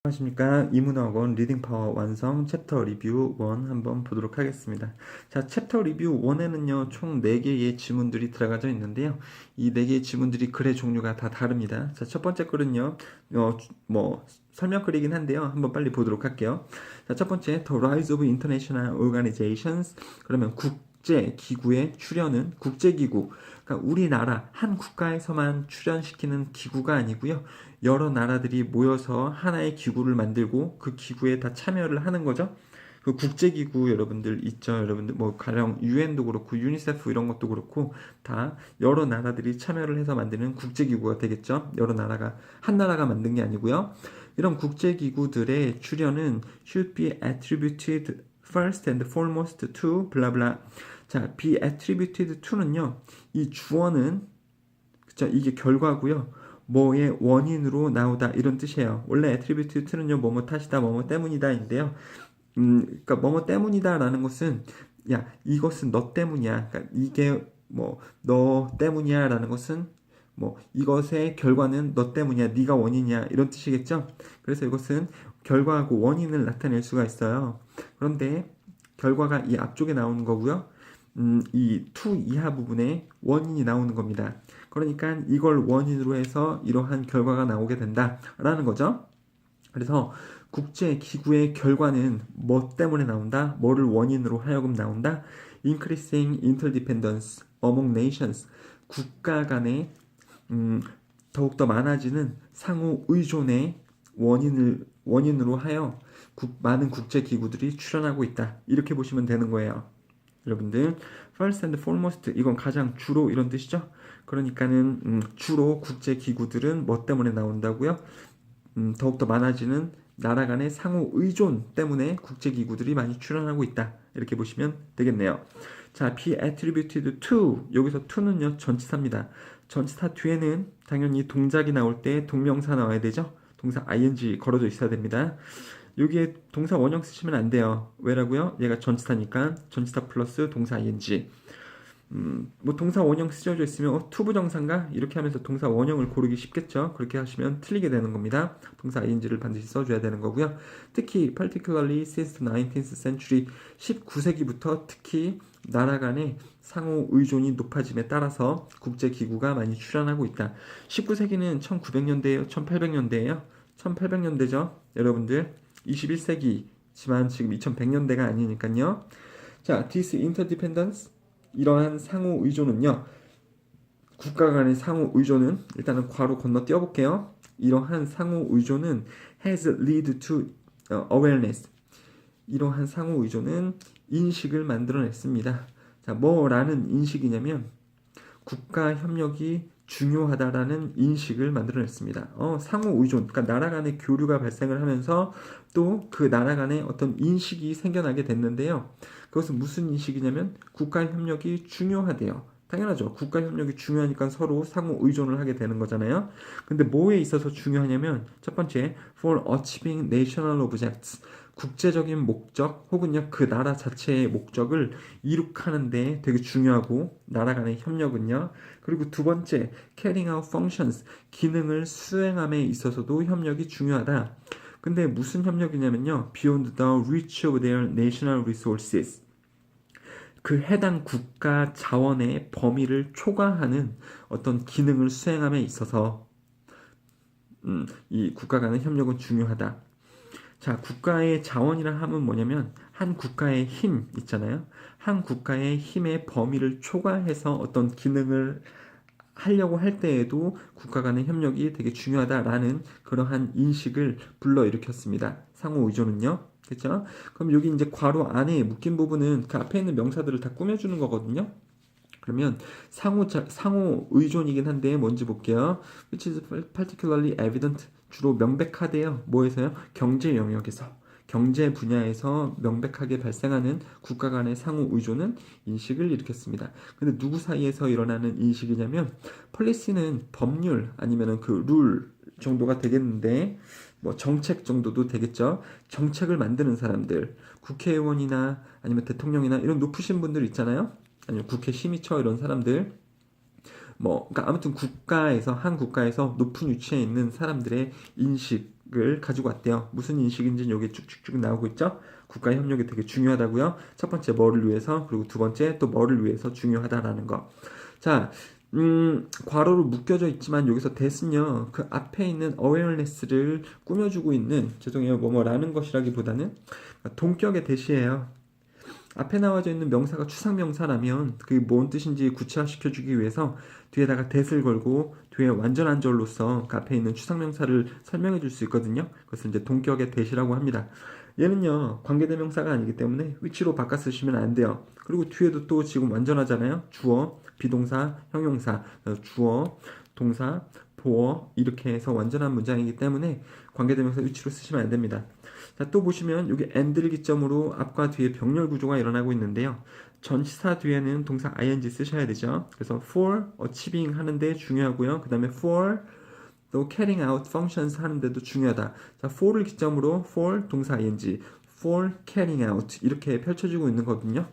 안녕하십니까. 이문학원 리딩파워 완성 챕터 리뷰 1 한번 보도록 하겠습니다. 자, 챕터 리뷰 1에는요 총 4개의 지문들이 들어가져 있는데요, 이 4개의 지문들이 글의 종류가 다 다릅니다. 자, 첫 번째 글은요 설명글이긴 한데요, 한번 빨리 보도록 할게요. 자, 첫 번째, The Rise of International Organizations. 그러면 국제기구의 출현은, 국제기구, 그러니까 우리나라 한 국가에서만 출현시키는 기구가 아니고요, 여러 나라들이 모여서 하나의 기구를 만들고 그 기구에 다 참여를 하는 거죠. 그 국제기구 여러분들 있죠. 여러분들 뭐 가령 유엔도 그렇고 유니세프 이런 것도 그렇고 다 여러 나라들이 참여를 해서 만드는 국제기구가 되겠죠. 여러 나라가, 한 나라가 만든 게 아니고요. 이런 국제기구들의 출현은 should be attributed first and foremost to 블라블라. 자, be attributed to는요, 이 주어는, 그쵸, 이게 결과고요, 뭐의 원인으로 나오다 이런 뜻이에요. 원래 attribute to는요, 뭐뭐 탓이다, 뭐뭐 때문이다인데요. 그러니까 뭐뭐 때문이다라는 것은, 야, 이것은 너 때문이야. 그러니까 이게 뭐 너 때문이야라는 것은 뭐 이것의 결과는 너 때문이야, 네가 원인이야 이런 뜻이겠죠. 그래서 이것은 결과하고 원인을 나타낼 수가 있어요. 그런데 결과가 이 앞쪽에 나오는 거고요, 이 to 이하 부분에 원인이 나오는 겁니다. 그러니까 이걸 원인으로 해서 이러한 결과가 나오게 된다라는 거죠. 그래서 국제기구의 결과는 뭐 때문에 나온다? 뭐를 원인으로 하여금 나온다? Increasing interdependence among nations. 국가 간의 더욱더 많아지는 상호 의존의 원인으로 하여 많은 국제기구들이 출현하고 있다. 이렇게 보시면 되는 거예요. 여러분들, first and foremost, 이건 가장 주로 이런 뜻이죠. 그러니까는 주로 국제기구들은 뭐 때문에 나온다고요? 더욱더 많아지는 나라 간의 상호 의존 때문에 국제기구들이 많이 출현하고 있다. 이렇게 보시면 되겠네요. 자, be attributed to, 여기서 to는요 전치사입니다. 전치사 뒤에는 당연히 동작이 나올 때 동명사 나와야 되죠. 동사 ing 걸어져 있어야 됩니다. 여기에 동사 원형 쓰시면 안 돼요. 왜라고요? 얘가 전치사니까 전치사 플러스 동사 ing. 뭐 동사 원형 쓰여져 있으면 투부정사인가? 이렇게 하면서 동사 원형을 고르기 쉽겠죠. 그렇게 하시면 틀리게 되는 겁니다. 동사 ing를 반드시 써줘야 되는 거고요. 특히 particularly since the 19th century, 19세기부터 특히 나라 간의 상호 의존이 높아짐에 따라서 국제기구가 많이 출현하고 있다. 19세기는 1900년대예요? 1800년대예요? 1800년대죠. 여러분들, 21세기지만 지금 2100년대가 아니니까요. 자, this interdependence, 이러한 상호 의존은요, 국가 간의 상호 의존은, 일단은 괄호 건너 띄워볼게요. 이러한 상호 의존은 has led to awareness. 이러한 상호 의존은 인식을 만들어냈습니다. 자, 뭐라는 인식이냐면 국가 협력이 중요하다라는 인식을 만들어냈습니다. 상호 의존, 그러니까 나라 간의 교류가 발생을 하면서 또 그 나라 간의 어떤 인식이 생겨나게 됐는데요. 그것은 무슨 인식이냐면 국가 협력이 중요하대요. 당연하죠. 국가 협력이 중요하니까 서로 상호 의존을 하게 되는 거잖아요. 근데 뭐에 있어서 중요하냐면, 첫 번째, for achieving national objects. 국제적인 목적 혹은요 그 나라 자체의 목적을 이룩하는 데 되게 중요하고, 나라 간의 협력은요. 그리고 두 번째, carrying out functions. 기능을 수행함에 있어서도 협력이 중요하다. 근데 무슨 협력이냐면요, beyond the reach of their national resources. 그 해당 국가 자원의 범위를 초과하는 어떤 기능을 수행함에 있어서 이 국가 간의 협력은 중요하다. 자, 국가의 자원이라 하면 뭐냐면 한 국가의 힘 있잖아요. 한 국가의 힘의 범위를 초과해서 어떤 기능을 하려고 할 때에도 국가 간의 협력이 되게 중요하다라는 그러한 인식을 불러일으켰습니다. 상호 의존은요. 그렇죠? 그럼 여기 이제 괄호 안에 묶인 부분은 그 앞에 있는 명사들을 다 꾸며주는 거거든요. 그러면 상호 의존이긴 한데 뭔지 볼게요. Which is particularly evident. 주로 명백하대요. 뭐에서요? 경제 영역에서. 경제 분야에서 명백하게 발생하는 국가 간의 상호 의존은 인식을 일으켰습니다. 근데 누구 사이에서 일어나는 인식이냐면, 폴리시는 법률 아니면은 그 룰 정도가 되겠는데, 뭐 정책 정도도 되겠죠. 정책을 만드는 사람들, 국회의원이나 아니면 대통령이나 이런 높으신 분들 있잖아요. 아니면 국회 심의처 이런 사람들, 그러니까 아무튼 한 국가에서 높은 위치에 있는 사람들의 인식, 인식을 가지고 왔대요. 무슨 인식인지는 여기 쭉쭉쭉 나오고 있죠. 국가 협력이 되게 중요하다고요. 첫 번째 뭐를 위해서, 그리고 두 번째 또 뭐를 위해서 중요하다라는 거. 자, 괄호로 묶여져 있지만 여기서 that은요, 그 앞에 있는 awareness를 꾸며주고 있는, 죄송해요, 뭐뭐라는 것이라기보다는 동격의 that이에요. 앞에 나와져 있는 명사가 추상명사라면 그게 뭔 뜻인지 구체화시켜주기 위해서 뒤에다가 that을 걸고 뒤에 완전한 절로서 그 앞에 있는 추상명사를 설명해 줄 수 있거든요. 그것을 이제 동격의 that이라고 합니다. 얘는요, 관계대명사가 아니기 때문에 위치로 바꿔 쓰시면 안 돼요. 그리고 뒤에도 또 지금 완전하잖아요. 주어, 비동사, 형용사, 주어, 동사, 보어 이렇게 해서 완전한 문장이기 때문에 관계대명사 위치로 쓰시면 안 됩니다. 자, 또 보시면 여기 and를 기점으로 앞과 뒤에 병렬 구조가 일어나고 있는데요. 전치사 뒤에는 동사 ing 쓰셔야 되죠. 그래서 for achieving 하는데 중요하고요. 그 다음에 for 또 carrying out functions 하는데도 중요하다. 자, for를 기점으로 for 동사 ing, for carrying out 이렇게 펼쳐지고 있는 거거든요.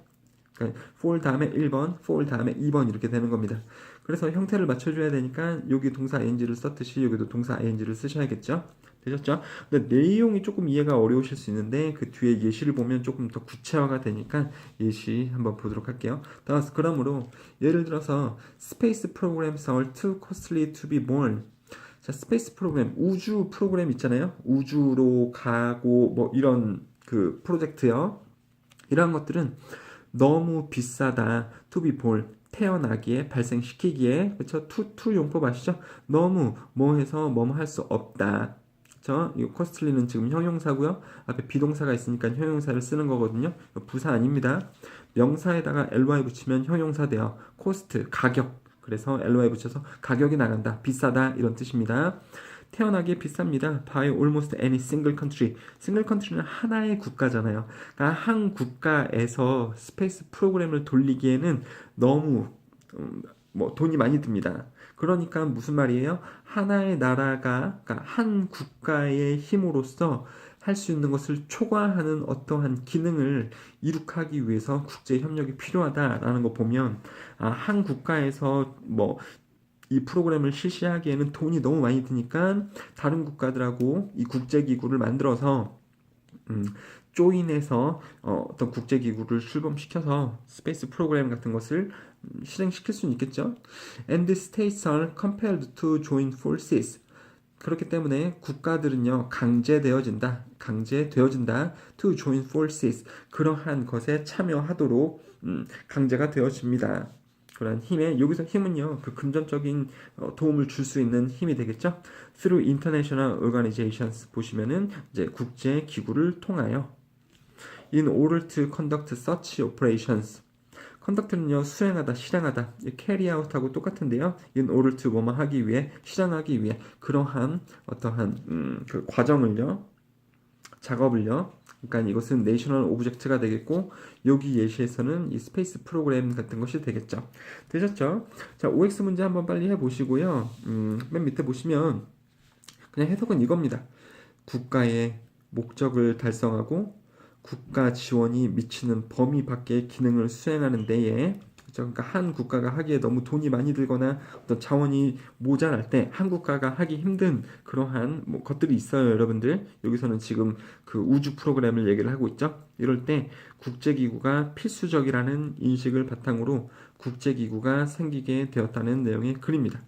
그러니까 for 다음에 1번, for 다음에 2번 이렇게 되는 겁니다. 그래서 형태를 맞춰줘야 되니까 여기 동사 ing를 썼듯이 여기도 동사 ing를 쓰셔야겠죠. 되셨죠? 근데 내용이 조금 이해가 어려우실 수 있는데 그 뒤에 예시를 보면 조금 더 구체화가 되니까 예시 한번 보도록 할게요. 그러므로 예를 들어서 Space programs are too costly to be born. 자, 스페이스 프로그램, 우주 프로그램 있잖아요. 우주로 가고 뭐 이런 그 프로젝트요. 이러한 것들은 너무 비싸다. to be born, 태어나기에, 발생시키기에, 그렇죠? to 용법 아시죠? 너무 뭐 해서 뭐뭐 할 수 없다. 그렇죠? 이 costly는 지금 형용사고요. 앞에 비동사가 있으니까 형용사를 쓰는 거거든요. 부사 아닙니다. 명사에다가 ly 붙이면 형용사 돼요. cost, 가격. 그래서 ly 붙여서 가격이 나간다, 비싸다 이런 뜻입니다. 태어나기에 비쌉니다. By almost any single country. single country는 하나의 국가잖아요. 그러니까 한 국가에서 스페이스 프로그램을 돌리기에는 너무 뭐 돈이 많이 듭니다. 그러니까 무슨 말이에요? 하나의 나라가, 그러니까 한 국가의 힘으로써 할 수 있는 것을 초과하는 어떠한 기능을 이룩하기 위해서 국제 협력이 필요하다라는 거 보면, 한 국가에서 뭐 이 프로그램을 실시하기에는 돈이 너무 많이 드니까 다른 국가들하고 이 국제기구를 만들어서 조인해서 어떤 국제기구를 출범시켜서 스페이스 프로그램 같은 것을 실행시킬 수는 있겠죠. And states are compelled to join forces. 그렇기 때문에 국가들은요, 강제되어진다 to join forces, 그러한 것에 참여하도록 강제가 되어집니다. 그런 힘에, 여기서 힘은요, 그 금전적인 도움을 줄 수 있는 힘이 되겠죠. Through international organizations 보시면은 이제 국제 기구를 통하여 in order to conduct such operations. conduct는요, 수행하다, 실행하다, carry out하고 똑같은데요. in order to 뭐뭐 하기 위해, 실행하기 위해 그러한 어떠한 그 과정을요, 작업을요. 그러니까 이것은 내셔널 오브젝트가 되겠고, 여기 예시에서는 이 스페이스 프로그램 같은 것이 되겠죠. 되셨죠? 자, OX 문제 한번 빨리 해보시고요. 맨 밑에 보시면 그냥 해석은 이겁니다. 국가의 목적을 달성하고 국가 지원이 미치는 범위 밖의 기능을 수행하는 데에, 그러니까 한 국가가 하기에 너무 돈이 많이 들거나 어떤 자원이 모자랄 때 한 국가가 하기 힘든 그러한 뭐 것들이 있어요, 여러분들. 여기서는 지금 그 우주 프로그램을 얘기를 하고 있죠. 이럴 때 국제기구가 필수적이라는 인식을 바탕으로 국제기구가 생기게 되었다는 내용의 글입니다.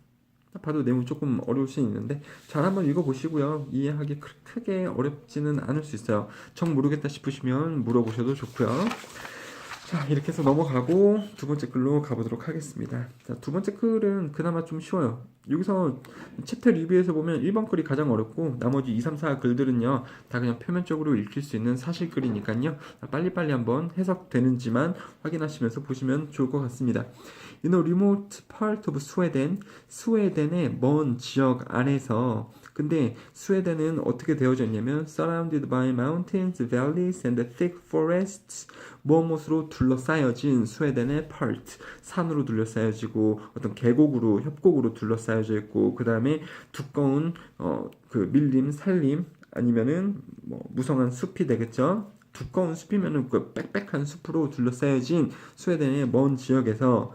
봐도 내용이 조금 어려울 수 있는데 잘 한번 읽어보시고요. 이해하기 크게 어렵지는 않을 수 있어요. 정 모르겠다 싶으시면 물어보셔도 좋고요. 자, 이렇게 해서 넘어가고 두 번째 글로 가보도록 하겠습니다. 자, 두 번째 글은 그나마 좀 쉬워요. 여기서 챕터 리뷰에서 보면 1번 글이 가장 어렵고 나머지 2, 3, 4 글들은요 다 그냥 표면적으로 읽힐 수 있는 사실글이니까요. 빨리빨리 한번 해석되는지만 확인하시면서 보시면 좋을 것 같습니다. In a remote part of Sweden, 스웨덴의 먼 지역 안에서, 근데 스웨덴은 어떻게 되어져 있냐면 surrounded by mountains, valleys and thick forests, 무엇으로 둘러싸여진 스웨덴의 part, 산으로 둘러싸여지고 어떤 계곡으로, 협곡으로 둘러싸여져 있고, 그 다음에 두꺼운 그 밀림, 산림 아니면은 뭐 무성한 숲이 되겠죠. 두꺼운 숲이면은 그 빽빽한 숲으로 둘러싸여진 스웨덴의 먼 지역에서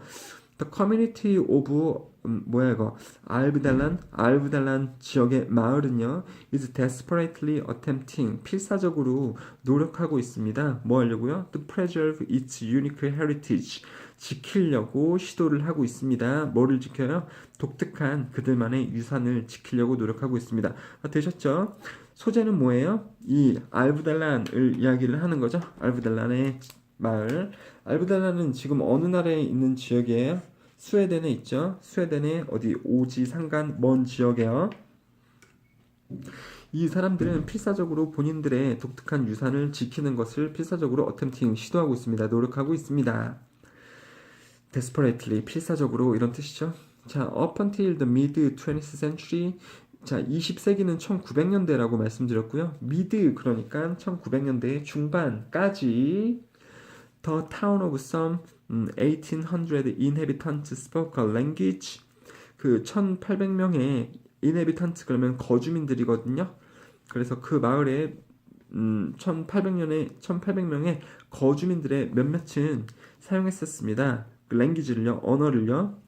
The community of 뭐야 이거 알브달란 지역의 마을은요 is desperately attempting 필사적으로 노력하고 있습니다. 뭐 하려고요? To preserve its unique heritage 지키려고 시도를 하고 있습니다. 뭐를 지켜요? 독특한 그들만의 유산을 지키려고 노력하고 있습니다. 되셨죠? 소재는 뭐예요? 이 알브달란을 이야기를 하는 거죠. 알브달란의 마을. 알브달란은 지금 어느 나라에 있는 지역이에요? 스웨덴에 있죠. 스웨덴의 어디 오지산간 먼 지역에요. 이 사람들은 필사적으로 본인들의 독특한 유산을 지키는 것을 필사적으로 attempting 시도하고 있습니다. 노력하고 있습니다. desperately 필사적으로 이런 뜻이죠. 자, up until the mid 20th century 자, 20세기는 1900년대라고 말씀드렸고요. mid 그러니까 1900년대 중반까지 The town of some 1800 inhabitants spoke a language 그 1800명의 inhabitant 그러면 거주민들이거든요. 그래서 그 마을에 1800명의 거주민들의 몇몇은 사용했었습니다. 그 language를요, 언어를요.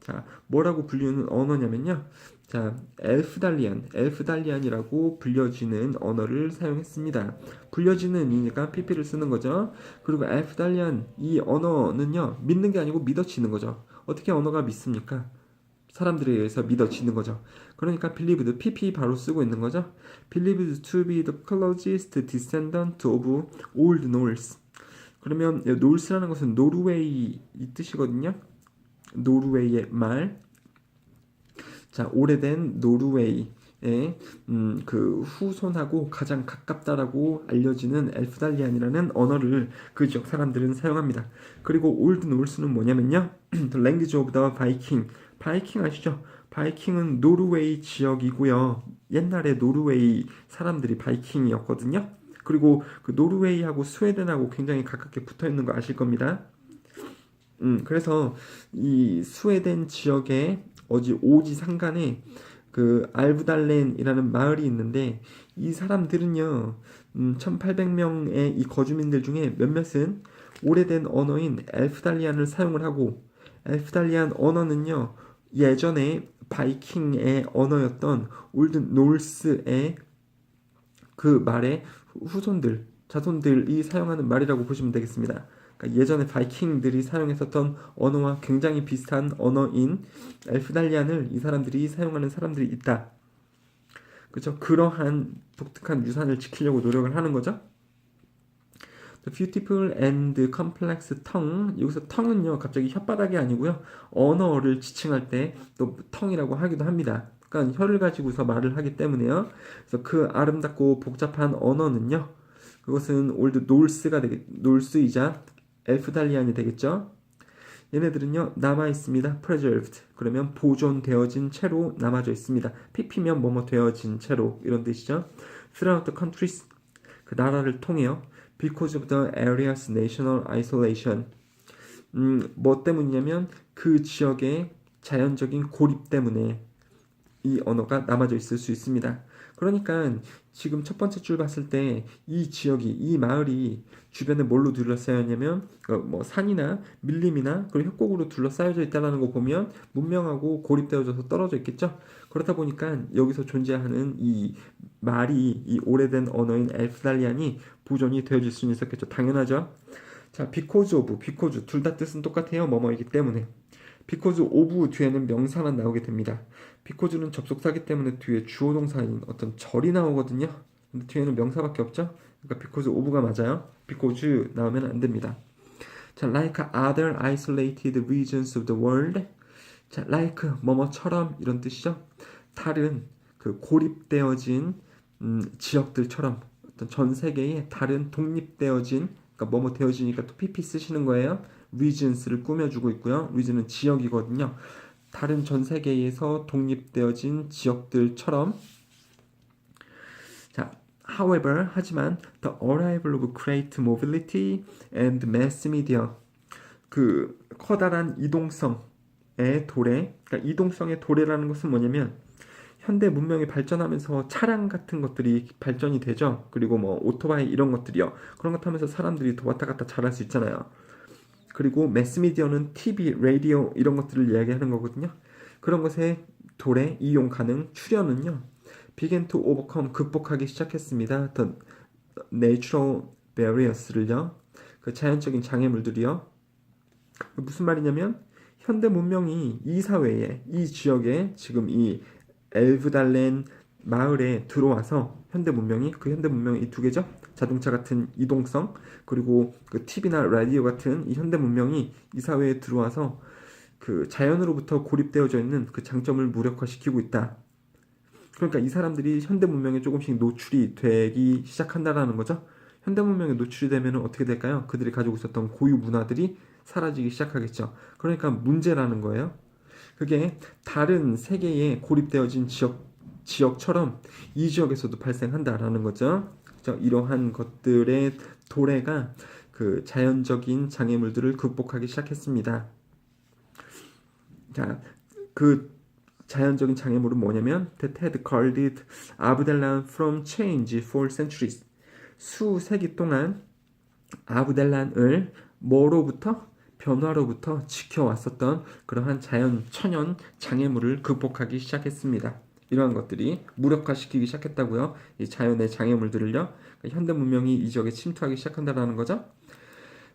자, 뭐라고 불리는 언어냐면요. 자, 엘프달리안이라고 불려지는 언어를 사용했습니다. 불려지는이니까 PP를 쓰는 거죠. 그리고 엘프달리안 이 언어는요, 믿는 게 아니고 믿어지는 거죠. 어떻게 언어가 믿습니까? 사람들에 의해서 믿어지는 거죠. 그러니까 believed, PP 바로 쓰고 있는 거죠. believed to be the closest descendant of Old Norse. 그러면 노르스라는 것은 노르웨이 이 뜻이거든요. 노르웨이의 말. 자, 오래된 노르웨이의 그 후손하고 가장 가깝다라고 알려지는 엘프달리안이라는 언어를 그 지역 사람들은 사용합니다. 그리고 올드 노르스는 뭐냐면요. The language of the Viking. 바이킹 아시죠? 바이킹은 노르웨이 지역이고요. 옛날에 노르웨이 사람들이 바이킹이었거든요. 그리고 그 노르웨이하고 스웨덴하고 굉장히 가깝게 붙어 있는 거 아실 겁니다. 그래서 이 스웨덴 지역에 오지 산간에 그 알브달렌이라는 마을이 있는데 이 사람들은요 1800명의 이 거주민들 중에 몇몇은 오래된 언어인 엘프달리안을 사용을 하고 엘프달리안 언어는요 예전에 바이킹의 언어였던 올드 노르스의 그 말의 후손들 자손들이 사용하는 말이라고 보시면 되겠습니다. 예전에 바이킹들이 사용했었던 언어와 굉장히 비슷한 언어인 엘프달리안을 이 사람들이 사용하는 사람들이 있다. 그렇죠? 그러한 독특한 유산을 지키려고 노력을 하는 거죠. The beautiful and complex tongue. 여기서 tongue은요 갑자기 혓바닥이 아니고요 언어를 지칭할 때 또 tongue이라고 하기도 합니다. 그러니까 혀를 가지고서 말을 하기 때문에요. 그래서 그 아름답고 복잡한 언어는요 그것은 올드 놀스이자 엘프달리안이 되겠죠. 얘네들은요 남아 있습니다. preserved 그러면 보존되어진 채로 남아져 있습니다. PP면 뭐뭐 되어진 채로 이런 뜻이죠. throughout the countries 그 나라를 통해요. because of the area's national isolation 뭐 때문이냐면 그 지역의 자연적인 고립 때문에 이 언어가 남아져 있을 수 있습니다. 그러니까 지금 첫 번째 줄 봤을 때 이 지역이 이 마을이 주변에 뭘로 둘러싸였냐면 뭐 산이나 밀림이나 그리고 협곡으로 둘러싸여져 있다는 거 보면 문명하고 고립되어져서 떨어져 있겠죠. 그렇다 보니까 여기서 존재하는 이 말이 이 오래된 언어인 엘프달리안이 보존이 되어질 수는 있었겠죠. 당연하죠. 자, because of, because 둘 다 뜻은 똑같아요. 뭐뭐이기 때문에. because of 뒤에는 명사만 나오게 됩니다. because는 접속사기 때문에 뒤에 주어 동사인 어떤 절이 나오거든요. 근데 뒤에는 명사밖에 없죠. 그러니까 because of가 맞아요. because 나오면 안 됩니다. 자, like other isolated regions of the world. 자, like 뭐뭐처럼 이런 뜻이죠. 다른 그 고립되어진 지역들처럼 어떤 전 세계의 다른 독립되어진 그러니까 뭐뭐 되어지니까 또 pp 쓰시는 거예요. regions를 꾸며주고 있고요. region은 지역이거든요. 다른 전 세계에서 독립되어진 지역들처럼 자, however 하지만 the arrival of great mobility and mass media 그 커다란 이동성의 도래 그러니까 이동성의 도래라는 것은 뭐냐면 현대 문명이 발전하면서 차량 같은 것들이 발전이 되죠. 그리고 뭐 오토바이 이런 것들이요. 그런 것 하면서 사람들이 더 왔다 갔다 잘할 수 있잖아요. 그리고 매스미디어는 TV, 라디오 이런 것들을 이야기하는 거거든요. 그런 것에 도래, 이용 가능, 출현은요. began to overcome, 극복하기 시작했습니다. The natural barriers를요. 그 자연적인 장애물들이요. 무슨 말이냐면 현대 문명이 이 사회에, 이 지역에 지금 이 엘브달렌 마을에 들어와서 현대 문명이 그 현대 문명이 이 두 개죠. 자동차 같은 이동성 그리고 그 TV나 라디오 같은 이 현대 문명이 이 사회에 들어와서 그 자연으로부터 고립되어져 있는 그 장점을 무력화시키고 있다. 그러니까 이 사람들이 현대 문명에 조금씩 노출이 되기 시작한다라는 거죠. 현대 문명에 노출이 되면 어떻게 될까요? 그들이 가지고 있었던 고유 문화들이 사라지기 시작하겠죠. 그러니까 문제라는 거예요. 그게 다른 세계에 고립되어진 지역처럼 이 지역에서도 발생한다라는 거죠. 이러한 것들의 도래가 그 자연적인 장애물들을 극복하기 시작했습니다. 자, 그 자연적인 장애물은 뭐냐면 that had guarded 아브델란 from change for centuries. 수세기 동안 아브델란을 뭐로부터? 변화로부터 지켜왔었던 그러한 자연 천연 장애물을 극복하기 시작했습니다. 이러한 것들이 무력화시키기 시작했다고요. 이 자연의 장애물들을요. 현대 문명이 이 지역에 침투하기 시작한다라는 거죠.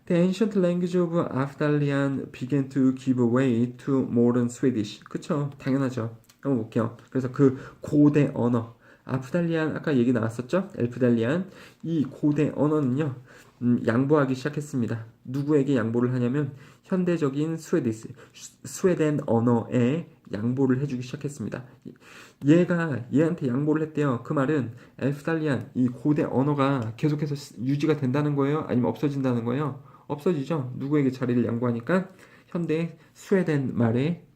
The ancient language of Afdalian began to give way to modern Swedish. 그쵸? 당연하죠. 한번 볼게요. 그래서 그 고대 언어, 아프달리안 아까 얘기 나왔었죠? 엘프달리안 이 고대 언어는요. 양보하기 시작했습니다. 누구에게 양보를 하냐면 현대적인 스웨덴 언어에 양보를 해주기 시작했습니다. 얘한테 양보를 했대요. 그 말은 엘프달리안 이 고대 언어가 계속해서 유지가 된다는 거예요? 아니면 없어진다는 거예요? 없어지죠. 누구에게 자리를 양보하니까 현대 스웨덴 말에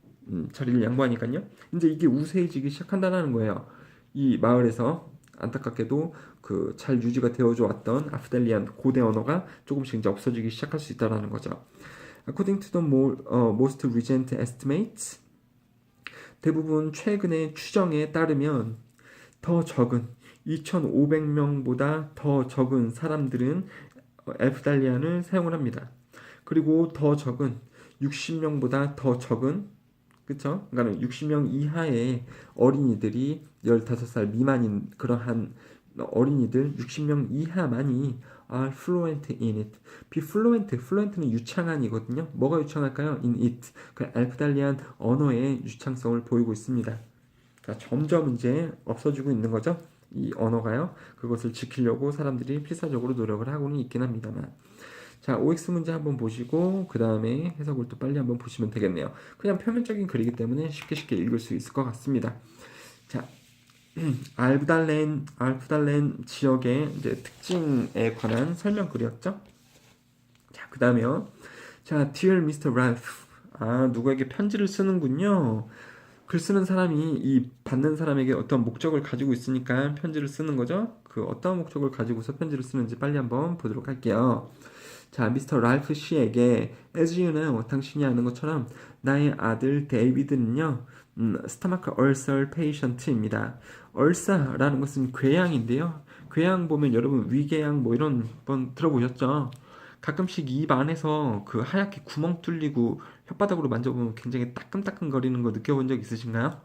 자리를 양보하니까요. 이제 이게 우세해지기 시작한다는 거예요. 이 마을에서 안타깝게도 그 잘 유지가 되어져 왔던 아프달리안 고대 언어가 조금씩 이제 없어지기 시작할 수 있다라는 거죠. According to the most recent estimates, 대부분 최근의 추정에 따르면 더 적은 2,500명보다 더 적은 사람들은 엘프달리안을 사용을 합니다. 그리고 더 적은 60명보다 더 적은 그쵸? 그러니까 60명 이하의 어린이들이 15살 미만인 그러한 어린이들 60명 이하만이 are fluent in it. fluent는 유창한이거든요. 뭐가 유창할까요? in it. 그 엘프달리안 언어의 유창성을 보이고 있습니다. 그러니까 점점 이제 없어지고 있는 거죠. 이 언어가요. 그것을 지키려고 사람들이 필사적으로 노력을 하고는 있긴 합니다만. 자, OX 문제 한번 보시고 그 다음에 해석을 또 빨리 한번 보시면 되겠네요. 그냥 표면적인 글이기 때문에 쉽게 읽을 수 있을 것 같습니다. 자, 알프달렌 지역의 이제 특징에 관한 설명글이었죠. 자, 그 다음에요. 자, Dear Mr. Ralph. 누구에게 편지를 쓰는군요. 글 쓰는 사람이 이 받는 사람에게 어떤 목적을 가지고 있으니까 편지를 쓰는 거죠. 그 어떤 목적을 가지고서 편지를 쓰는지 빨리 한번 보도록 할게요. 자, 미스터 랄프 씨에게 as you know, 당신이 아는 것처럼 나의 아들 데이비드는요. 스타마크 얼서 페이션트입니다. 얼사라는 것은 궤양인데요. 궤양 보면 여러분 위궤양 뭐 이런 번 들어보셨죠? 가끔씩 입 안에서 그 하얗게 구멍 뚫리고 혓바닥으로 만져보면 굉장히 따끔따끔거리는 거 느껴본 적 있으신가요?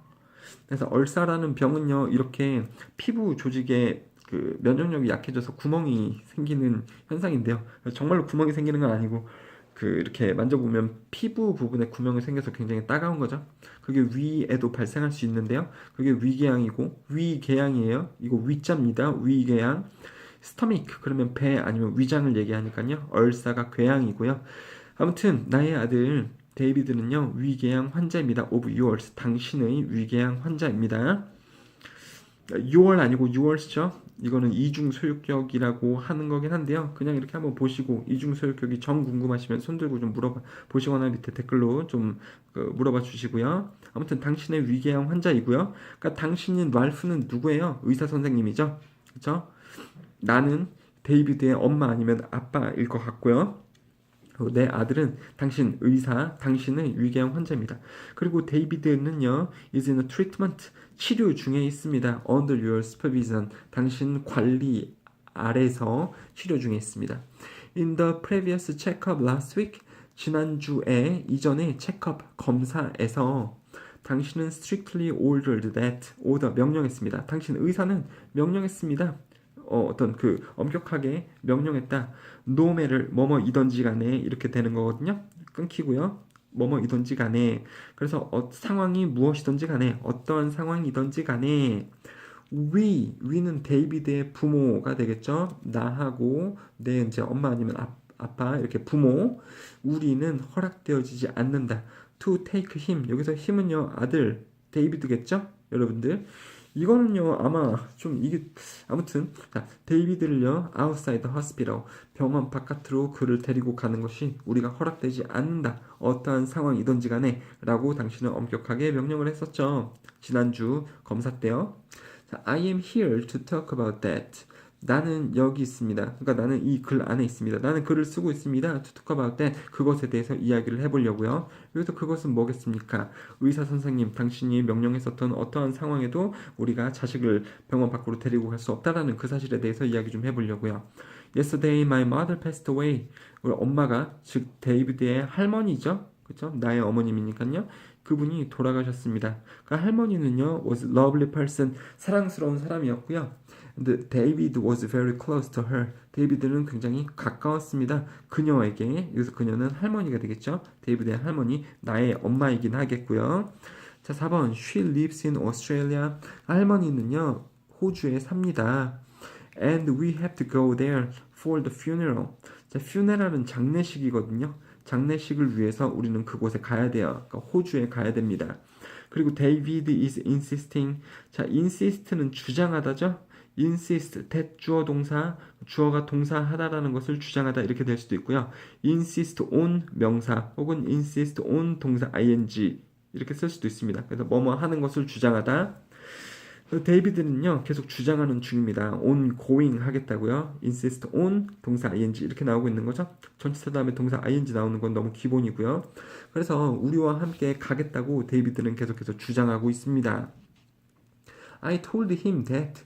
그래서 얼사라는 병은요, 이렇게 피부 조직에 그 면역력이 약해져서 구멍이 생기는 현상인데요. 정말로 구멍이 생기는 건 아니고 그 이렇게 만져보면 피부 부분에 구멍이 생겨서 굉장히 따가운 거죠. 그게 위에도 발생할 수 있는데요. 그게 위궤양이고 위궤양이에요. 이거 위자입니다. 위궤양. 스토미크 그러면 배 아니면 위장을 얘기하니까요. 얼사가 궤양이고요. 아무튼 나의 아들 데이비드는요. 위궤양 환자입니다. of yours. 당신의 위궤양 환자입니다. 6월 아니고 6월이죠. 이거는 이중소유격이라고 하는 거긴 한데요. 그냥 이렇게 한번 보시고 이중소유격이 정 궁금하시면 손들고 좀 물어봐 보시거나 밑에 댓글로 좀 물어봐 주시고요. 아무튼 당신의 위궤양 환자이고요. 그러니까 당신인 랄프는 누구예요? 의사 선생님이죠. 그렇죠? 나는 데이비드의 엄마 아니면 아빠일 것 같고요. 내 아들은 당신 의사, 당신의 위궤양 환자입니다. 그리고 데이비드는요, is in a treatment, 치료 중에 있습니다. under your supervision, 당신 관리 아래서 치료 중에 있습니다. In the previous checkup last week, 지난주에 이전에 체크업 검사에서 당신은 strictly ordered that order 명령했습니다. 당신 의사는 명령했습니다. 어떤 그 엄격하게 명령했다. no matter 뭐뭐이던지 간에 이렇게 되는 거거든요. 끊기고요. 뭐뭐이던지 간에 그래서 상황이 무엇이던지 간에 어떠한 상황이던지 간에 we는 데이비드의 부모가 되겠죠. 나하고 내 이제 엄마 아니면 아빠 이렇게 부모 우리는 허락되어지지 않는다. to take him 여기서 힘은요 아들 데이비드겠죠 여러분들 이거는요 아마 좀 이게 아무튼 자, 데이비드를요 outside the hospital 병원 바깥으로 그를 데리고 가는 것이 우리가 허락되지 않는다 어떠한 상황이든지 간에 라고 당신은 엄격하게 명령을 했었죠 지난주 검사 때요 자, I am here to talk about that 나는 여기 있습니다. 그러니까 나는 이 글 안에 있습니다. 나는 글을 쓰고 있습니다. To talk about that. 그것에 대해서 이야기를 해보려고요. 여기서 그것은 뭐겠습니까? 의사 선생님, 당신이 명령했었던 어떠한 상황에도 우리가 자식을 병원 밖으로 데리고 갈 수 없다라는 그 사실에 대해서 이야기 좀 해보려고요. Yesterday my mother passed away. 우리 엄마가 즉 데이비드의 할머니죠. 그렇죠? 나의 어머님이니까요. 그분이 돌아가셨습니다. 그 할머니는요 was a lovely person. 사랑스러운 사람이었고요. 근데 David was very close to her. 데이비드는 굉장히 가까웠습니다. 그녀에게. 여기서 그녀는 할머니가 되겠죠. 데이비드의 할머니, 나의 엄마이긴 하겠고요. 자, 4번. She lives in Australia. 할머니는요, 호주에 삽니다. And we have to go there for the funeral. 자, funeral은 장례식이거든요. 장례식을 위해서 우리는 그곳에 가야 돼요. 그러니까 호주에 가야 됩니다. 그리고 David is insisting. 자, insist는 주장하다죠. insist, 대주어 동사, 주어가 동사하다라는 것을 주장하다 이렇게 될 수도 있고요. insist on 명사 혹은 insist on 동사 ing 이렇게 쓸 수도 있습니다. 그래서 뭐뭐 하는 것을 주장하다. 데이비드는요 계속 주장하는 중입니다. ongoing 하겠다고요. insist on 동사 ing 이렇게 나오고 있는 거죠. 전치사 다음에 동사 ing 나오는 건 너무 기본이고요. 그래서 우리와 함께 가겠다고 데이비드는 계속해서 주장하고 있습니다. I told him that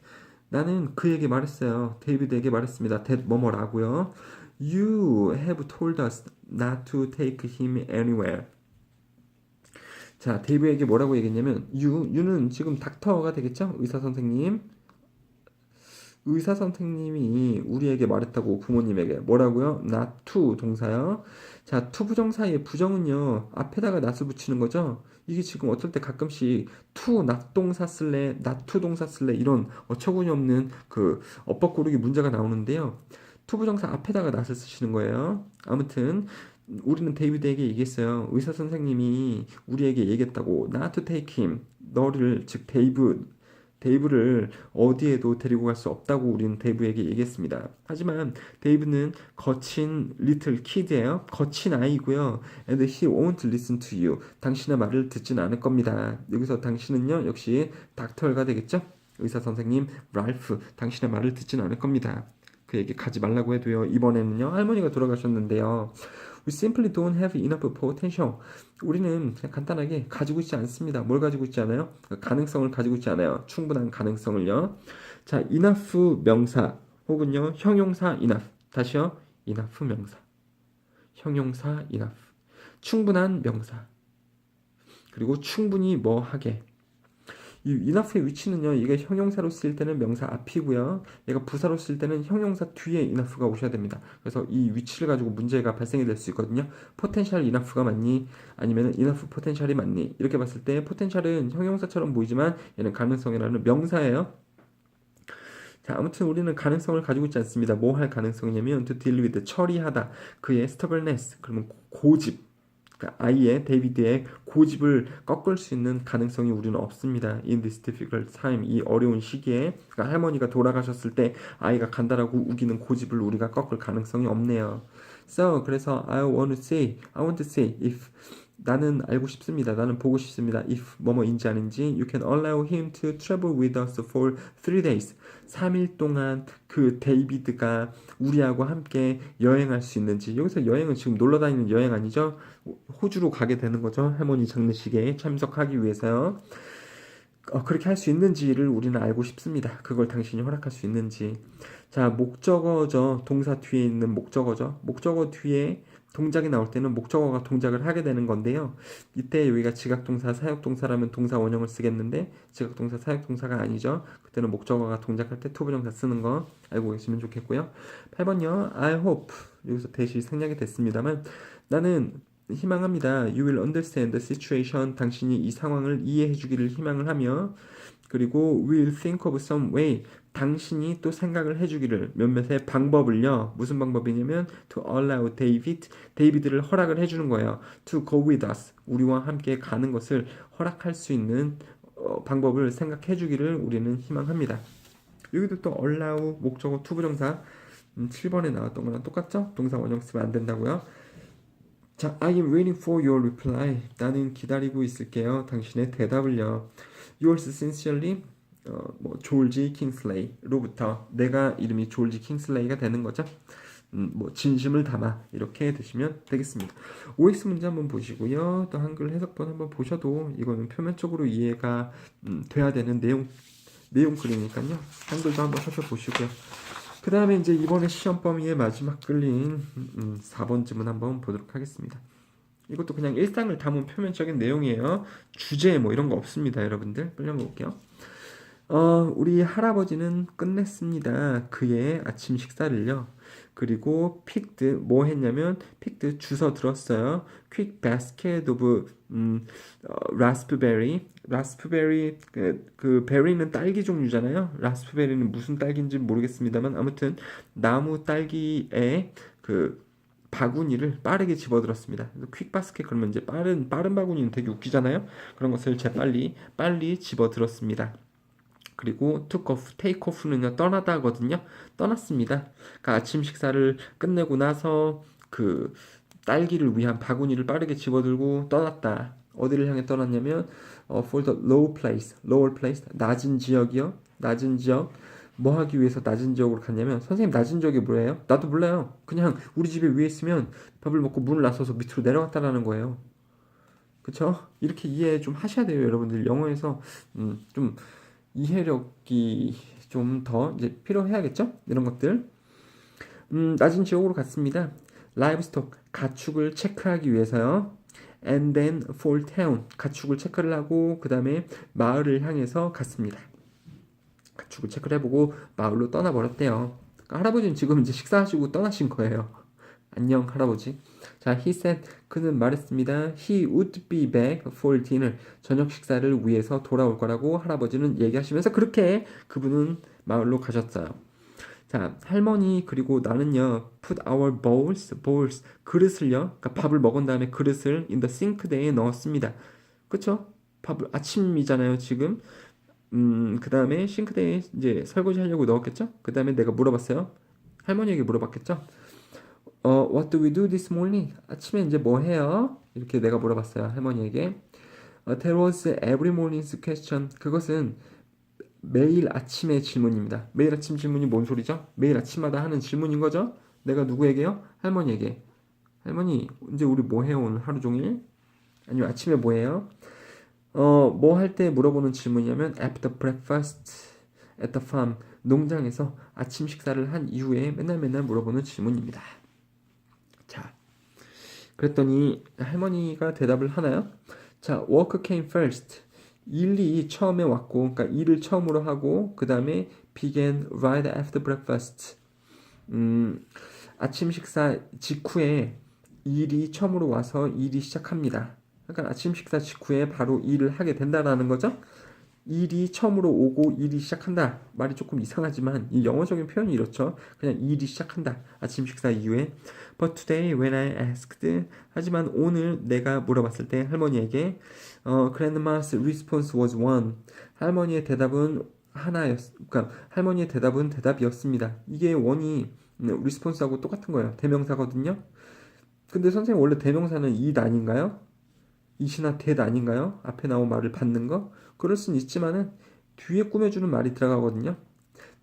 나는 그에게 말했어요. 데이비드에게 말했습니다. that 뭐뭐라고요. You have told us not to take him anywhere. 자, 데이비드에게 뭐라고 얘기했냐면 you는 지금 닥터가 되겠죠? 의사 선생님. 의사 선생님이 우리에게 말했다고 부모님에게 뭐라고요? not to 동사요. 자, to 부정사의 부정은요. 앞에다가 not을 붙이는 거죠. 이게 지금 어떨 때 가끔씩 to not 동사 쓸래, not to 동사 쓸래 이런 어처구니 없는 그 어법 고르기 문제가 나오는데요. to 부정사 앞에다가 not을 쓰시는 거예요. 아무튼 우리는 데이비드에게 얘기했어요. 의사 선생님이 우리에게 얘기했다고 not to take him 너를 즉 데이브를 어디에도 데리고 갈 수 없다고 우리는 데이브에게 얘기했습니다. 하지만 데이브는 거친 little kid예요. 거친 아이고요. And he won't listen to you. 당신의 말을 듣진 않을 겁니다. 여기서 당신은요 역시 닥터가 되겠죠. 의사 선생님 랄프 당신의 말을 듣진 않을 겁니다. 그에게 가지 말라고 해도요. 이번에는요 할머니가 돌아가셨는데요. We simply don't have enough potential. 우리는 그냥 간단하게 가지고 있지 않습니다. 뭘 가지고 있지 않아요? 가능성을 가지고 있지 않아요. 충분한 가능성을요. 자, enough 명사 혹은요 형용사 enough. 다시요. enough 명사. 형용사 enough. 충분한 명사. 그리고 충분히 뭐 하게. 이 enough의 위치는요. 이게 형용사로 쓰일 때는 명사 앞이고요. 얘가 부사로 쓸 때는 형용사 뒤에 enough가 오셔야 됩니다. 그래서 이 위치를 가지고 문제가 발생이 될 수 있거든요. potential enough가 맞니? 아니면 enough potential이 맞니? 이렇게 봤을 때 potential은 형용사처럼 보이지만 얘는 가능성이라는 명사예요. 자, 아무튼 우리는 가능성을 가지고 있지 않습니다. 뭐 할 가능성이냐면 to deal with, 처리하다. 그의 stubbornness, 그러면 고집. 그러니까 아이의 데이비드의 고집을 꺾을 수 있는 가능성이 우리는 없습니다. In this difficult time, 이 어려운 시기에 그러니까 할머니가 돌아가셨을 때 아이가 간다라고 우기는 고집을 우리가 꺾을 가능성이 없네요. So 그래서 I want to say if 나는 알고 싶습니다. 나는 보고 싶습니다. If 뭐뭐인지 아닌지 You can allow him to travel with us for 3 days. 3일 동안 그 데이비드가 우리하고 함께 여행할 수 있는지. 여기서 여행은 지금 놀러 다니는 여행 아니죠? 호주로 가게 되는 거죠. 할머니 장례식에 참석하기 위해서요. 그렇게 할 수 있는지를 우리는 알고 싶습니다. 그걸 당신이 허락할 수 있는지. 자, 목적어죠. 동사 뒤에 있는 목적어죠. 목적어 뒤에 동작이 나올 때는 목적어가 동작을 하게 되는 건데요. 이때 여기가 지각동사, 사역동사라면 동사 원형을 쓰겠는데 지각동사, 사역동사가 아니죠. 그때는 목적어가 동작할 때 투부정사 쓰는 거 알고 계시면 좋겠고요. 8번요. I hope 여기서 대시 생략이 됐습니다만 나는 희망합니다. You will understand the situation. 당신이 이 상황을 이해해 주기를 희망을 하며 그리고 will think of some way. 당신이 또 생각을 해주기를 몇몇의 방법을요. 무슨 방법이냐면 to allow David, 데이비드를 허락을 해주는 거예요. to go with us, 우리와 함께 가는 것을 허락할 수 있는 방법을 생각해주기를 우리는 희망합니다. 여기도 또 allow 목적어 투부정사 7번에 나왔던 거랑 똑같죠? 동사 원형 쓰면 안 된다고요. 자, I am waiting for your reply. 나는 기다리고 있을게요. 당신의 대답을요. Yours sincerely, 조지 킹슬레이로부터 내가 이름이 조지 킹슬레이가 되는 거죠. 진심을 담아 이렇게 드시면 되겠습니다. OX 문제 한번 보시고요. 또 한글 해석본 한번 보셔도 이거는 표면적으로 이해가 돼야 되는 내용 글이니까요. 한글도 한번 살펴보시고요. 그 다음에 이제 이번에 시험 범위의 마지막 글인 4번 지문 한번 보도록 하겠습니다. 이것도 그냥 일상을 담은 표면적인 내용이에요. 주제 뭐 이런 거 없습니다, 여러분들. 빨리 한번 볼게요. 우리 할아버지는 끝냈습니다. 그의 아침 식사를요. 그리고 picked 뭐 했냐면 picked 주워 들었어요. quick basket of raspberry. raspberry 그 베리는 딸기 종류잖아요. raspberry는 무슨 딸기인지 모르겠습니다만 아무튼 나무 딸기에 그 바구니를 빠르게 집어들었습니다. 퀵 바스켓 그러면 이제 빠른 바구니는 되게 웃기잖아요. 그런 것을 빨리 집어들었습니다. 그리고 took off, take off는요 떠나다거든요. 떠났습니다. 그러니까 아침 식사를 끝내고 나서 그 딸기를 위한 바구니를 빠르게 집어들고 떠났다. 어디를 향해 떠났냐면 for the low place, lower place, 낮은 지역이요. 낮은 지역. 뭐 하기 위해서 낮은 지역으로 갔냐면 선생님 낮은 지역이 뭐예요? 나도 몰라요. 그냥 우리 집에 위에 있으면 밥을 먹고 문을 나서서 밑으로 내려갔다라는 거예요. 그쵸? 이렇게 이해 좀 하셔야 돼요, 여러분들. 영어에서 좀 이해력이 좀 더 이제 필요해야겠죠? 이런 것들. 낮은 지역으로 갔습니다. livestock, 가축을 체크하기 위해서요. and then for town, 가축을 체크를 하고 그 다음에 마을을 향해서 갔습니다. 가축을 체크를 해보고 마을로 떠나버렸대요. 그러니까 할아버지는 지금 이제 식사하시고 떠나신 거예요. 안녕 할아버지. 자, he said, 그는 말했습니다. He would be back for dinner. 저녁 식사를 위해서 돌아올 거라고 할아버지는 얘기하시면서 그렇게 그분은 마을로 가셨어요. 자, 할머니 그리고 나는요. put our bowls, 그릇을요. 그러니까 밥을 먹은 다음에 그릇을 in the sink대에 넣었습니다. 그쵸? 밥을 아침이잖아요, 지금. 그 다음에 싱크대에 이제 설거지 하려고 넣었겠죠? 그 다음에 내가 물어봤어요. 할머니에게 물어봤겠죠? What do we do this morning? 아침에 이제 뭐 해요? 이렇게 내가 물어봤어요. 할머니에게. That was every morning's question. 그것은 매일 아침의 질문입니다. 매일 아침 질문이 뭔 소리죠? 매일 아침마다 하는 질문인 거죠? 내가 누구에게요? 할머니에게. 할머니, 이제 우리 뭐 해요? 오늘 하루 종일? 아니면 아침에 뭐 해요? 뭐 할 때 물어보는 질문이냐면 after breakfast at the farm. 농장에서 아침 식사를 한 이후에 맨날 물어보는 질문입니다. 자, 그랬더니 할머니가 대답을 하나요? 자, work came first. 일이 처음에 왔고, 그러니까 일을 처음으로 하고, 그 다음에 began right after breakfast. 아침 식사 직후에 일이 처음으로 와서 일이 시작합니다. 그러니까 아침 식사 직후에 바로 일을 하게 된다라는 거죠. 일이 처음으로 오고 일이 시작한다. 말이 조금 이상하지만 이 영어적인 표현이 이렇죠. 그냥 일이 시작한다. 아침 식사 이후에. But today when I asked, 하지만 오늘 내가 물어봤을 때 할머니에게 Grandma's response was one. 할머니의 대답은 그러니까 할머니의 대답은 대답이었습니다. 이게 원이 response하고 똑같은 거예요. 대명사거든요. 근데 선생님 원래 대명사는 it 아닌가요? it이나 that 아닌가요? 앞에 나온 말을 받는 거? 그럴 순 있지만은 뒤에 꾸며주는 말이 들어가거든요.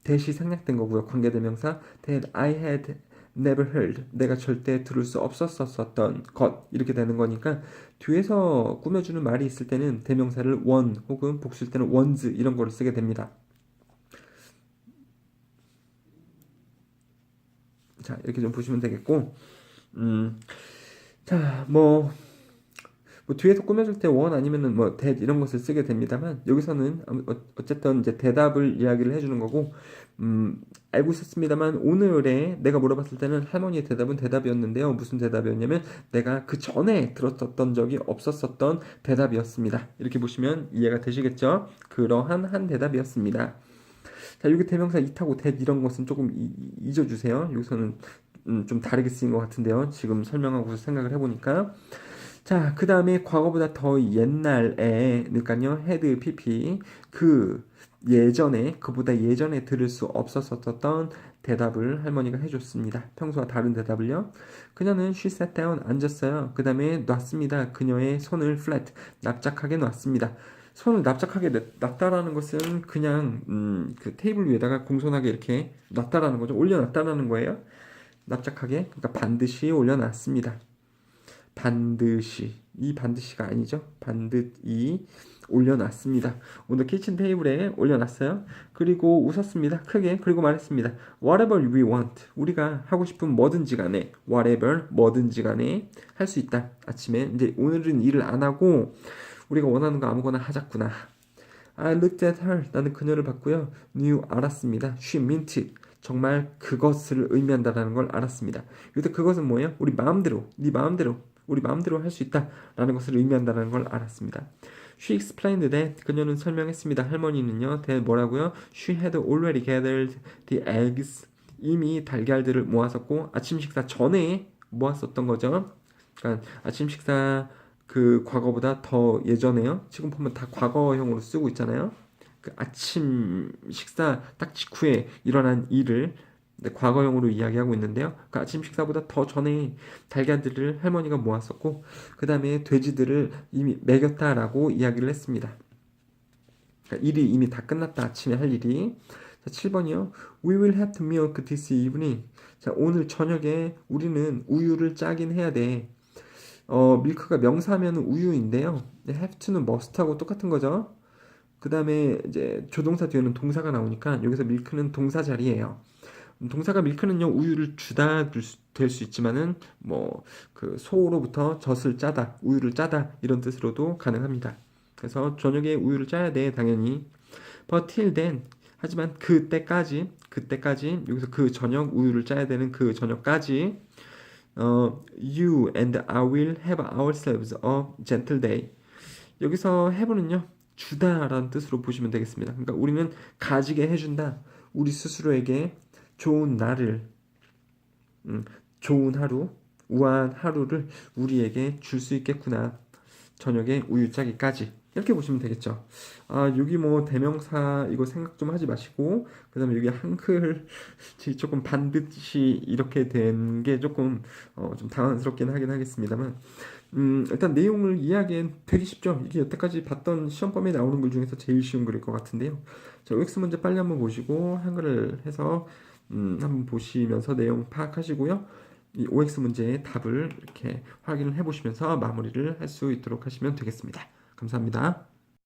that이 생략된 거고요. 관계대명사 that I had never heard. 내가 절대 들을 수 없었던 것. 이렇게 되는 거니까 뒤에서 꾸며주는 말이 있을 때는 대명사를 one 혹은 복수일 때는 ones 이런 거를 쓰게 됩니다. 자, 이렇게 좀 보시면 되겠고 자, 뭐 뒤에서 꾸며줄 때 원 아니면은 뭐 that 이런 것을 쓰게 됩니다만 여기서는 어쨌든 이제 대답을 이야기를 해주는 거고 알고 있었습니다만 오늘의 내가 물어봤을 때는 할머니의 대답은 대답이었는데요. 무슨 대답이었냐면 내가 그 전에 들었었던 적이 없었었던 대답이었습니다. 이렇게 보시면 이해가 되시겠죠? 그러한 한 대답이었습니다. 자, 여기 대명사 it하고 that 이런 것은 조금 잊어주세요. 여기서는 좀 다르게 쓰인 것 같은데요. 지금 설명하고서 생각을 해보니까. 자, 그 다음에 과거보다 더 옛날에, 그러니까요, had, pp, 그보다 예전에 들을 수 없었었던 대답을 할머니가 해줬습니다. 평소와 다른 대답을요. 그녀는 she sat down, 앉았어요. 그 다음에 놨습니다. 그녀의 손을 flat, 납작하게 놨습니다. 손을 납작하게 놨다라는 것은 그냥 그 테이블 위에다가 공손하게 이렇게 놨다라는 거죠. 올려놨다라는 거예요. 납작하게, 그러니까 반드시 올려놨습니다. 반드시, 이 반드시가 아니죠. 반드시 올려놨습니다. 오늘 키친 테이블에 올려놨어요. 그리고 웃었습니다. 크게. 그리고 말했습니다. Whatever we want. 우리가 하고 싶은 뭐든지 간에 whatever 뭐든지 간에 할 수 있다. 아침에 이제 오늘은 일을 안 하고 우리가 원하는 거 아무거나 하자꾸나. I looked at her. 나는 그녀를 봤고요. knew 알았습니다. She meant it. 정말 그것을 의미한다라는 걸 알았습니다. 여기서 그것은 뭐예요? 우리 마음대로, 네 마음대로, 우리 마음대로 할 수 있다라는 것을 의미한다는 걸 알았습니다. She explained that. 그녀는 설명했습니다. 할머니는요. that 뭐라고요? She had already gathered the eggs. 이미 달걀들을 모았었고 아침 식사 전에 모았었던 거죠. 그러니까 아침 식사 그 과거보다 더 예전에요. 지금 보면 다 과거형으로 쓰고 있잖아요. 그 아침 식사 딱 직후에 일어난 일을 과거형으로 이야기하고 있는데요. 그 아침 식사보다 더 전에 달걀들을 할머니가 모았었고 그 다음에 돼지들을 이미 먹였다라고 이야기를 했습니다. 그러니까 일이 이미 다 끝났다. 아침에 할 일이. 자, 7번이요. We will have to milk this evening. 자, 오늘 저녁에 우리는 우유를 짜긴 해야 돼. 밀크가 명사하면 우유인데요. have to는 must하고 똑같은 거죠. 그 다음에 이제 조동사 뒤에는 동사가 나오니까 여기서 밀크는 동사 자리예요. 동사가 밀크는요 우유를 주다 될 수 있지만은 뭐 그 소로부터 젖을 짜다, 우유를 짜다 이런 뜻으로도 가능합니다. 그래서 저녁에 우유를 짜야 돼 당연히. But till then 하지만 그때까지 여기서 그 저녁 우유를 짜야 되는 그 저녁까지 you and I will have ourselves a gentle day. 여기서 have는요 주다라는 뜻으로 보시면 되겠습니다. 그러니까 우리는 가지게 해준다. 우리 스스로에게 좋은 날을, 좋은 하루, 우아한 하루를 우리에게 줄 수 있겠구나. 저녁에 우유 짜기까지. 이렇게 보시면 되겠죠. 아, 여기 뭐 대명사 이거 생각 좀 하지 마시고, 그 다음에 여기 한글이 조금 반드시 이렇게 된 게 조금 좀 당황스럽긴 하긴 하겠습니다만, 일단 내용을 이해하기엔 되게 쉽죠. 이게 여태까지 봤던 시험범위에 나오는 글 중에서 제일 쉬운 글일 것 같은데요. 자, OX 문제 빨리 한번 보시고 한글을 해서 한번 보시면서 내용 파악하시고요. 이 OX 문제의 답을 이렇게 확인을 해보시면서 마무리를 할 수 있도록 하시면 되겠습니다. 감사합니다.